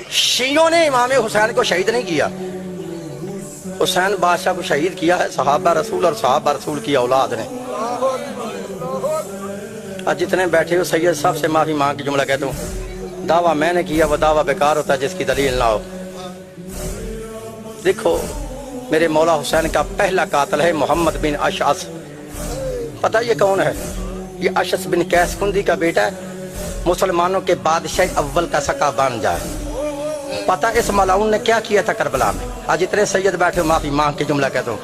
شیعوں نے امام حسین کو شہید نہیں کیا، حسین بادشاہ کو شہید کیا ہے صحابہ رسول اور صحابہ رسول کی اولاد نے۔ آج جتنے بیٹھے ہو سید صاحب سے معافی مانگ کے جملہ کہتا ہوں، دعویٰ میں نے کیا وہ دعویٰ بیکار ہوتا ہے جس کی دلیل نہ ہو۔ دیکھو میرے مولا حسین کا پہلا قاتل ہے محمد بن اشعث۔ پتہ یہ کون ہے؟ یہ اشعث بن قیس کندی کا بیٹا ہے، مسلمانوں کے بادشاہ اول کا سکا بن جائے۔ پتہ اس ملعون نے کیا کیا تھا کربلا میں؟ آج اتنے سید بیٹھے معافی مانگ کے جملہ کہتا ہوں،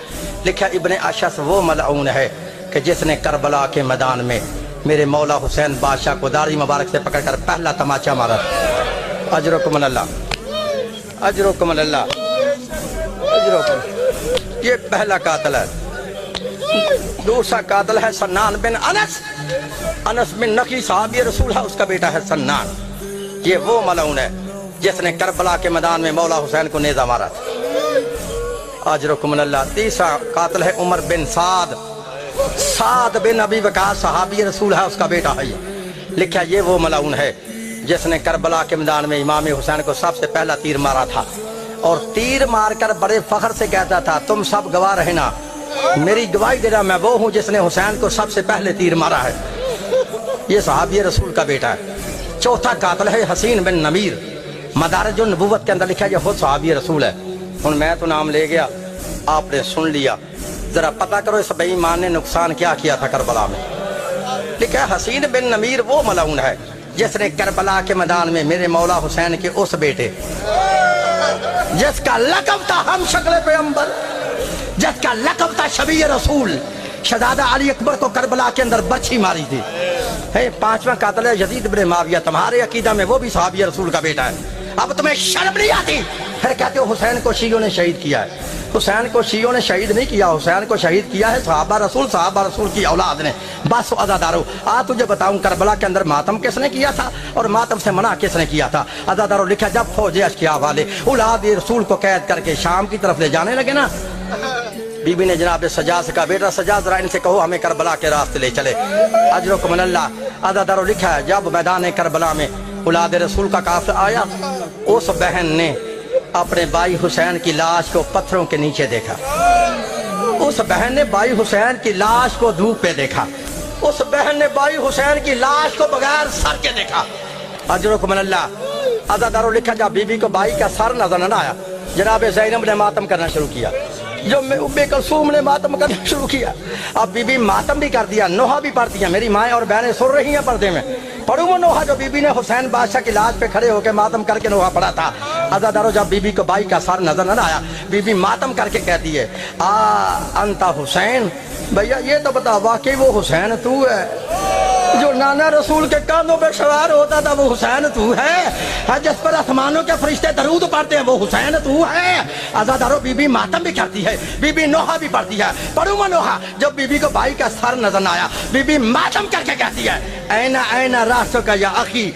لکھا ابن اشعث وہ ملعون ہے کہ جس نے کربلا کے میدان میں میرے مولا حسین بادشاہ کو داڑھی مبارک سے پکڑ کر پہلا تماچا مارا۔ اجرکم اللہ، اجرکم اللہ، اجرکم۔ یہ پہلا قاتل ہے۔ دوسرا قاتل ہے سنان بن انس، انس بن نقی صحابی رسول ہے، اس کا بیٹا ہے سنان۔ یہ وہ ملعون ہے جس نے کربلا کے میدان میں مولا حسین کو نیزہ مارا تھا۔ اجرکم اللہ۔ تیسرا قاتل ہے عمر بن سعد، سعد بن ابی وقاص صحابی رسول ہے، اس کا بیٹا ہے۔ لکھا یہ وہ ملعون ہے جس نے کربلا کے میدان میں امام حسین کو سب سے پہلا تیر مارا تھا، اور تیر مار کر بڑے فخر سے کہتا تھا تم سب گواہ رہنا، میری گواہی دینا میں وہ ہوں جس نے حسین کو سب سے پہلے تیر مارا ہے۔ یہ صحابی رسول کا بیٹا ہے۔ چوتھا قاتل ہے حسین بن نمیر، مدارج النبوت کے اندر لکھا یہ خود صحابی رسول ہے۔ ہن میں تو نام لے گیا، آپ نے سن لیا، ذرا پتہ کرو اس بے ایمان نے نقصان کیا کیا تھا کربلا میں۔ لکھا حسین بن نمیر وہ ملعون ہے جس نے کربلا کے میدان میں میرے مولا حسین کے اس بیٹے جس کا لقب تھا ہم شکل پیغمبر، جس کا لقب تھا شبیہ رسول، شہزادہ علی اکبر کو کربلا کے اندر برچھی ماری تھی۔ پانچواں قاتل ہے یزید بن معاویہ، تمہارے عقیدہ میں وہ بھی صحابی رسول کا بیٹا ہے، اب تمہیں شرم نہیں آتی؟ پھر کہتے ہو حسین کو شیعوں نے شہید کیا ہے۔ حسین کو شیعوں نے شہید نہیں کیا، حسین کو شہید کیا ہے صحابہ رسول کی اولاد نے۔ بس عزادارو تجھے بتاؤں کربلا کے اندر ماتم کس نے کیا تھا اور ماتم سے منع کس نے کیا تھا؟ عزادارو لکھا جب فوج اشقیاء والے اولاد رسول کو قید کر کے شام کی طرف لے جانے لگے نا، بی بی نے جناب سجاد سے کہا بیٹا سجاد ذرا ان سے کہو ہمیں کربلا کے راستے لے چلے۔ اجرکم اللہ۔ عزادارو لکھا ہے جب میدان کربلا میں اولاد رسول کا قافلہ آیا، اس بہن نے اپنے بھائی حسین کی لاش کو پتھروں کے نیچے دیکھا، اس بہن نے بھائی حسین کی لاش کو دھوپ پہ دیکھا، اس بہن نے بھائی حسین کی لاش کو بغیر سر کے دیکھا۔ اجرکم اللہ۔ عزادارو لکھا جب بی بی کو بھائی کا سر نظر نہ آیا، جناب زینب نے ماتم کرنا شروع کیا، جو ام کلثوم نے ماتم کرنا شروع کیا۔ اب بی بی ماتم بھی کر دیا، نوحہ بھی پڑھ دیا، میری مائیں اور بہنیں سن رہی ہیں پردے میں۔ پڑھوں وہ نوحہ جو بی بی نے حسین بادشاہ کی لاش پہ کھڑے ہو کے ماتم کر کے نوحہ پڑھا تھا۔ عزادارو جب بی بی کو بھائی کا سر نظر نہ آیا، بی بی ماتم کر کے کہتی ہے انتا حسین، بھیا یہ تو بتا واقعی وہ حسین تو ہے جو نانا رسول کے کاندھوں پہ سوار ہوتا تھا؟ وہ حسین تو ہے جس پر آسمانوں کے فرشتے درود پڑھتے ہیں؟ وہ حسین تو ہے؟ عزادارو بی بی ماتم بھی کرتی ہے، بی بی نوحہ بھی پڑھتی ہے۔ پڑھوں میں نوحہ جب بی بی کو بھائی کا سر نظر نہ آیا، بی بی ماتم کر کے کہتی ہے اینا راسو کا یا اخی،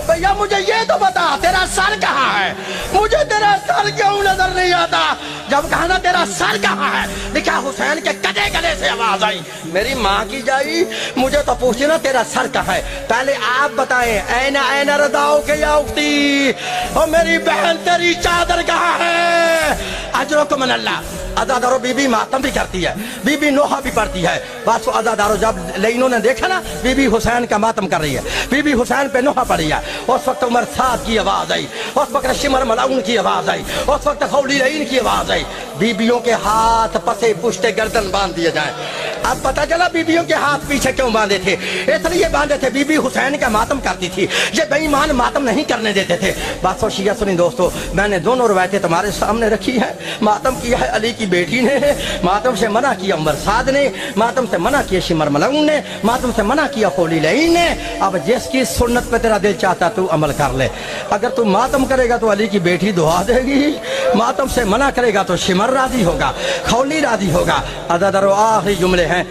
بھیا مجھے یہ تو بتا تیرا سر کہاں ہے، مجھے تیرا سر کیوں نظر نہیں آتا؟ جب کہا نا تیرا سر کہاں ہے، لکھا حسین کے گلے گلے سے آواز آئی، میری ماں کی جائی مجھے تو پوچھے نا تیرا سر کہاں ہے، پہلے آپ بتائیں اینا رداؤ کے یا اختی، اور میری بہن تیری چادر کہاں ہے؟ اجرکم اللہ۔ عزادارو بی بی ماتم بھی کرتی ہے، بی بی نوحہ بھی پڑھتی ہے۔ بس عزادارو جب لینوں نے دیکھا نا بی بی حسین کا ماتم کر رہی ہے، بی بی حسین پہ نوحہ پڑھی ہے، اس وقت عمر سعد کی آواز آئی، اس وقت شمر ملعون کی آواز آئی، اس وقت خولی لعین کی آواز آئی، بیبیوں کے ہاتھ پسے پشتے گردن باندھ دیے جائیں۔ اب پتہ چلا بیبیوں کے ہاتھ پیچھے کیوں باندھے تھے؟ اس لیے باندھے تھے بی بی حسین کا ماتم کرتی تھی، یہ بے ایمان ماتم نہیں کرنے دیتے تھے۔ بات شیعہ سنی دوستو، میں نے دونوں روایتیں تمہارے سامنے رکھی ہیں۔ ماتم کیا ہے علی کی بیٹی نے، ماتم سے منع کیا عمر سعد نے، ماتم سے منع کیا شمر ملعون نے، ماتم سے منع کیا خولی لعین نے۔ اب جس کی سنت پہ تیرا دل چاہتا تو عمل کر لے، اگر تو ماتم کرے گا تو علی کی بیٹی دعا دے گی، ماتم سے منع کرے گا تو شمر راضی ہوگا، خولی راضی ہوگا۔ عزادارو آخری جملے ہیں۔